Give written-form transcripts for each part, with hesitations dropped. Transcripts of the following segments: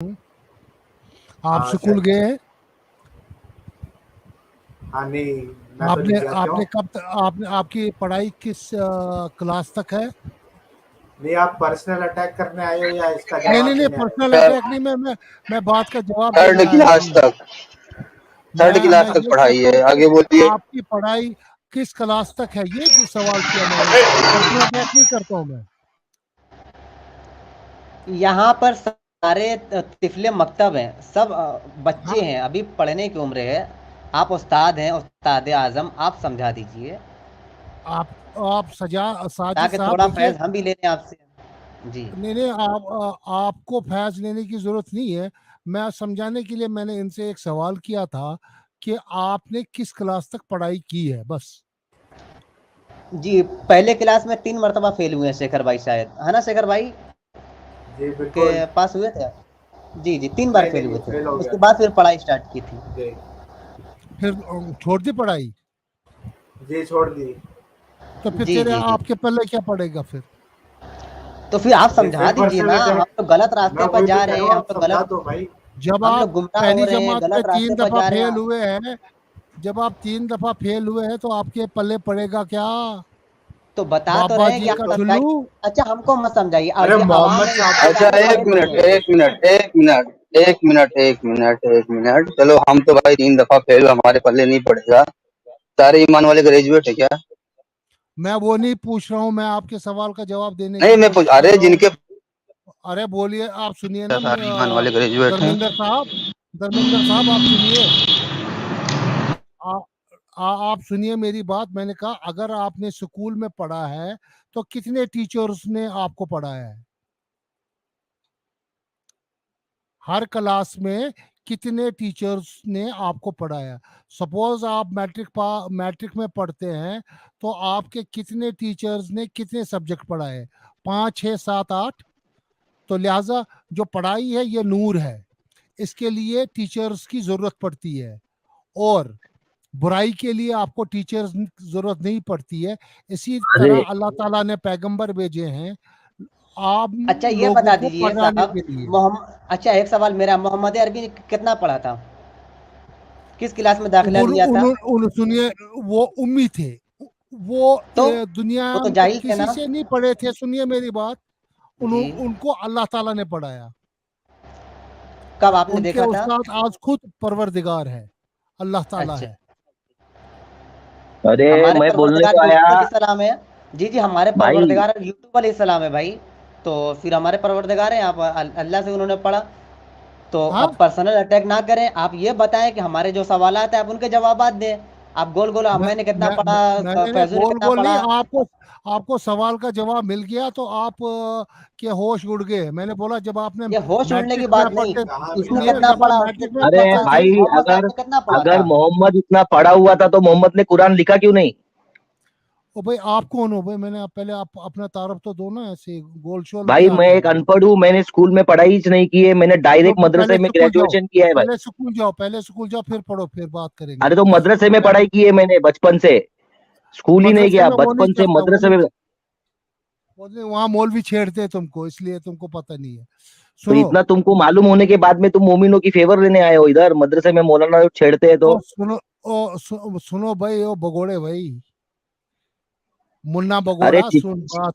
आप हाँ school sir. गए हैं? हाँ नहीं, मैं तो नहीं आपने गया। क्यों? आपने आपने आपकी पढ़ाई किस क्लास तक है? नहीं, आप पर्सनल अटैक करने आए हो या इसका नहीं नहीं जवाब नहीं, देने आए हो? पर्सनल सर अटैक नहीं। मैं बात का जवाब थर्ड देने आया क्लास हूँ। तक थर्ड क्लास मैं तक ये पढ़ाई कहता है, हूँ कि आगे बोलिए। आपकी पढ़ाई किस क्लास तक है, ये जो सवाल किया मैंने। पर्सनल अटैक नहीं करता हूँ मैं। यहाँ पर सारे तिफले मकतब हैं, सब हाँ, बच्चे हैं, अभी पढ़ने की उम्र है। आप उस्ताद हैं, उस्ताद आजम, आप समझा दीजिए आप आप साजिद ताकि साहब थोड़ा देखिए। फैज़ हम भी ले लें आपसे। जी। नहीं नहीं, आपको फैज लेने की जरूरत नहीं है। मैं समझाने के लिए मैंने इनसे एक सवाल किया था कि आपने किस क्लास तक पढ़ाई की है, बस। जी, पहले क्लास में 3 मर्तबा फेल हुए हैं शेखर भाई शायद, है ना शेखर भाई? जी के बिल्कुल। पास हुए थे? जी, जी, 3 बार नहीं नहीं फेल नहीं, हुए थे। फेल हो गया उसके था। बाद फिर पढ़ाई स्टार्ट की थी। जी। फिर छोड़ दी पढ़ाई? जी छोड़ दी। तो फिर जी, तेरे जी, जी। आपके पल्ले क्या पड़ेगा फिर? तो फिर आप जी समझा फिर दीजिए पर्सनल ना, हम अटैक। तो गलत मैं रास्ते पर वही तो जा कह रहे रहा हैं, हूँ, आप समझा दो भाई। जब हम आप लोग गुमराह हो पहली रहे हैं, जमात में गलत तीन रास्ते पर दफा जा रहे हैं फेल आप। हुए हैं, जब आप 3 दफा फेल हुए हैं तो आपके पल्ले पड़ेगा क्या? तो बता तो बाबा रहे हैं जी कि आप का समझाइए। चुल्लू। अच्छा, हमको मत समझाइए, अब अरे ये आवाम मोहम्मद है, साहब इसको को अच्छा, जाके पूछो एक पढ़े मिनट उनको। लिखे। एक मिनट एक मिनट एक मिनट एक मिनट एक मिनट चलो, हम तो भाई 3 दफा फेल, हमारे पल्ले नहीं पड़ेगा। सारे ईमान वाले ग्रेजुएट है क्या? मैं वो नहीं पूछ रहा हूँ, मैं आपके सवाल का जवाब देने की नहीं, मैं कोशिश कर अरे रहा हूँ। जिनके अरे बोलिए, आप सुनिए ना। सारे ईमान वाले ग्रेजुएट हैं। धर्मेंद्र साहब आप सुनिए। आ, आप सुनिए मेरी बात। मैंने कहा अगर आपने स्कूल में पढ़ा है तो कितने टीचर्स ने आपको पढ़ाया है? हर क्लास में कितने टीचर्स ने आपको पढ़ाया? सपोज आप मैट्रिक में पढ़ते हैं, तो आपके कितने टीचर्स ने कितने सब्जेक्ट पढ़ाए? 5 6 7 8। तो लिहाजा जो पढ़ाई है ये नूर है, इसके लिए टीचर्स की जरूरत पड़ती है। और बुराई के लिए आपको टीचर्स जरूरत नहीं पड़ती है। इसी अरे तरह अल्लाह ताला ने पैगंबर भेजे हैं आप अच्छा, ये लोगों बता को दीजिए पढ़ाने साहब, के लिए। अच्छा, एक सवाल मेरा, मोहम्मद अरबी ने कितना पढ़ा था? किस क्लास में दाखिला उन, लिया उन, था? उन सुनिए, वो उम्मी थे। वो तो दुनिया वो तो में जाहिल थे किसी ना? से नहीं पढ़े थे। सुनिए मेरी बात। जी। उनको अल्लाह ताला ने पढ़ाया। कब आपने उनके देखा था? उस्ताद आज खुद परवरदिगार है, अल्लाह ताला अच्छा। है। अरे, हमारे मैं बोलने परवरदिगार को आया यूसुफ अलैहिस्सलाम है। जी, जी, हमारे भाई। परवरदिगार यूसुफ अलैहिस्सलाम है भाई। तो फिर हमारे परवरदिगार हैं, आप अल्लाह से उन्होंने पढ़ा। तो हाँ, अब पर्सनल अटैक ना करें, आप ये बताएं कि हमारे जो सवालात हैं आप उनके जवाबात दें। आप गोल गोल, मैं मैंने कितना पढ़ा, मैंने फैजू ने गोल कितना गोल नहीं। पढ़ा। आपको आपको सवाल का जवाब मिल गया तो आप के होश उड़ गए। मैंने बोला जब आपने ये होश उड़ने की मैट्रिक में बात नहीं। पढ़ते, कहाँ इसने मिला सुनिए, कितना जब आप पढ़ा, उसने मैट्रिक में कितना अरे पढ़ा, पढ़ते थे। भाई, मोहम्मद साहब अगर ने कितना पढ़ा अगर था? मोहम्मद इतना पढ़ा हुआ था तो मोहम्मद ने कुरान लिखा क्यों नहीं? ओ भाई, आप कौन हो भाई? मैंने पहले आप अपना तारफ तो दो ना, ऐसे गोल शोल नहीं भाई, मैं आता है एक भाई। अनपढ़ हूँ, मैंने स्कूल में पढ़ाई ही नहीं की है, मैंने तो डायरेक्ट फिर मदरसे में ग्रेजुएशन किया है भाई। पहले स्कूल जाओ, फिर पढ़ो, फिर बात करेंगे। अरे तो मदरसे में मैं पढ़ाई की है मैंने बचपन से। स्कूल ही नहीं मदरसे गया, में वो नहीं बचपन से चलता, मदरसे में। वहाँ मौलवी छेड़ते हैं तुमको, इसलिए तुमको पता नहीं है। तो सुनो। इतना तुमको मालूम होने के बाद में तुम मोमिनों की फेवर लेने आए हो इधर मदरसे में, मौलाना लोग छेड़ते हैं तो। ओ सुनो, सुनो भाई, ओ भगोड़े भाई, मुन्ना अरे भगोड़ा, सुन बात,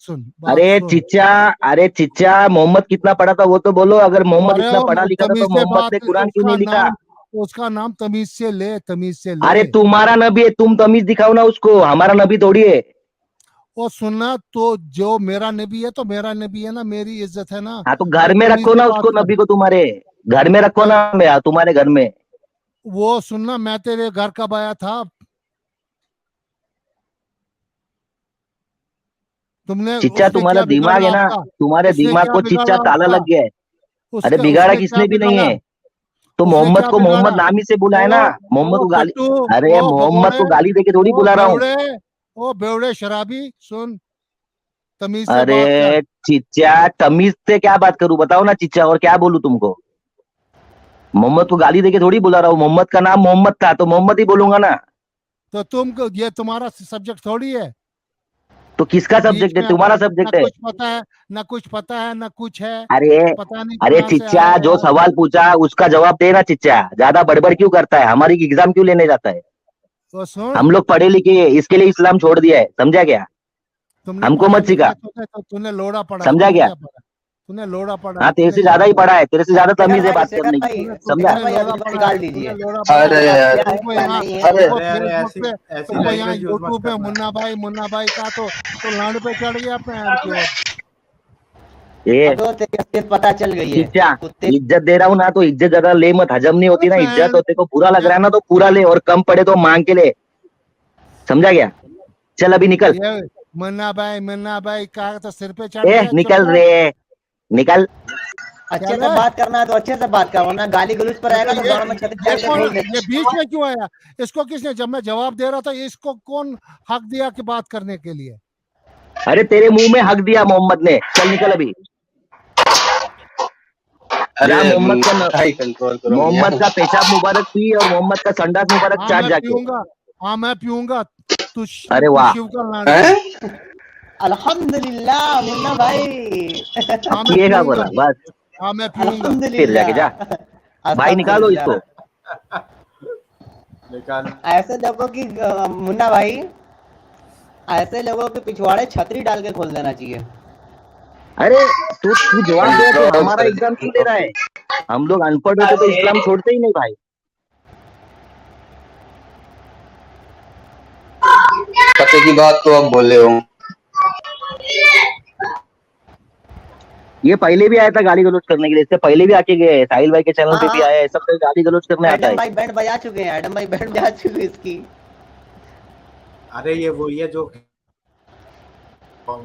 अरे सुन। चिच्चा, अरे चिच्चा, मोहम्मद कितना पढ़ा था वो तो बोलो। अगर मोहम्मद अरे इतना पढ़ा लिखा था तमीज तो से मोहम्मद बात, ने कुरान क्यों उसका नहीं लिखा? नाम उसका नाम तमीज से ले, तमीज से ले। अरे तुम्हारा नबी है, तुम तमीज दिखाओ ना उसको, हमारा नबी थोड़ी है। और सुनना तो, जो मेरा नबी है तो मेरा नबी है ना, मेरी इज्जत है ना। हाँ तो तो घर में तमीज रखो से ना बात उसको, कर। नबी को तुम्हारे घर में रखो तो ना, मैं तुम्हारे घर में। वो सुनना, मैं तेरे घर कब आया था? तुमने, चिच्चा, उसने तुम्हारा क्या दिमाग बिगाड़ा है ना, आपका? तुम्हारे उसने दिमाग क्या को चिच्चा बिगाड़ा ताला आपका? लग गया है। अरे उसका बिगाड़ा उसने क्या किसने भी नहीं बिगाड़ा? है। तो उसने मोहम्मद क्या को मोहम्मद बिगाड़ा? नाम ही से बुलाए ना। ओ मोहम्मद ओ को गाली। कट्टू, अरे ओ मोहम्मद भगोड़े, को गाली देके थोड़ी ओ बुला रहा हूँ। बेवड़े, ओ बेवड़े शराबी, सुन, तमीज से बात कर। अरे चिच्चा, तमीज से क्या बात करूं बताओ ना चिच्चा, और क्या बोलूं तुमको? मोहम्मद को गाली देके थोड़ी बुला रहा हूँ, मोहम्मद का नाम मोहम्मद था तो मोहम्मद ही बोलूंगा ना। तो ये तुम्हारा सब्जेक्ट थोड़ी है। तो किसका बीच सब्जेक्ट है? में तुम्हारा ना सब्जेक्ट है। कुछ पता है, ना कुछ पता है, ना कुछ है, अरे पता नहीं अरे कहाँ से चिच्चा, आया जो है। सवाल पूछा उसका जवाब देना चिच्चा, ज्यादा बड़बड़ क्यों करता है? हमारी एग्जाम क्यों लेने जाता है? तो सुन, हम लोग पढ़े लिखे हैं, इसके लिए इस्लाम छोड़ दिया है, समझा क्या? तुमने हमको पढ़े मत सिखा, लिखे तो तूने लोड़ा पढ़ा है, समझा तूने क्या? क्या पढ़ा? तूने लोड़ा पढ़ा हाँ है, तेरे तूने से क्या ज्यादा ही पढ़ा? पढ़ा है, तेरे से ज्यादा शेखर तमीज है भाई, बात शेखर करने भाई, की, तूने समझा? शेखर भाई, लोड़ा अभी तो पढ़ा निकाल है, तूने दीजिए। लोड़ा पढ़ा अरे है। यार, तुमको क्या यहाँ नहीं है। अरे तुमको अरे अरे फेसबुक ऐसी पे, ऐसी तुमको यहाँ लैंग्वेज यूज मत यूट्यूब पे करना। मुन्ना भाई का तो लांड पे चढ़ गया पैर की ओर। ये अब तो तेरी असलियत पता चल गई है चिच्चा, कुत्ते। इज्जत दे रहा हूँ ना, तो इज्जत ज्यादा ले मत, हजम नहीं होती ना इज्जत, पैर और तेरे को पूरा लग रहा है ना तो पूरा ले, और कम पड़े तो मांग के ले, समझा क्या? चल अभी निकल, ये मुन्ना भाई का तो सिर पे चढ़ ए गया, निकल चुपचाप रे, निकल। अच्छे चल से रे। बात करना है तो अच्छे से बात कर, वरना गाली गलौज पर आएगा तो तो दौड़ में छत ये डाल के कौन, खोल ये देगा। बीच में क्यों आया? इसको किसने, जब मैं जवाब दे रहा था, इसको कौन हक दिया कि बात करने के लिए? अरे तेरे मुंह में हक दिया मोहम्मद ने, चल निकल अभी। अरे जा मोहम्मद का भाई कंट्रोल करो भैया। मोहम्मद का पेशाब मुबारक पी और मोहम्मद का संडास मुबारक हाँ चाट मैं जाके। पीऊंगा, हाँ मैं पीऊंगा। तू अरे तू वाह, शिव का लांड हैं? पी। अल्हम्दुलिल्लाह मुन्ना भाई, हाँ मैं पिएगा पीऊंगा, बोला बस, हाँ मैं पीऊंगा। फिर जाके जा, अल्हम्दुलिल्लाह। भाई निकालो इसको। निकाल। ऐसे लोगों की मुन्ना भाई, ऐसे लोगों के पिछवाड़े छतरी डाल के खोल देना चाहिए। अरे तू जवाब दे, तो कंट्रोल हमारा कर एग्जाम क्यों दे। दे रहा है? हम लोग अनपढ़ होते तो इस्लाम छोड़ते ही नहीं भाई। पते की बात तो अब बोले हो। ये पहले भी आया था गाली गलौज करने के लिए, इससे पहले भी आके गए, साहिल भाई के चैनल पे भी हाँ। आया है, सब गाली गलौज करने आता एडम है। भाई बैंड बजा चुके हैं, एडम भाई बैंड बजा चुके हैं इसकी। अरे ये वो ये जो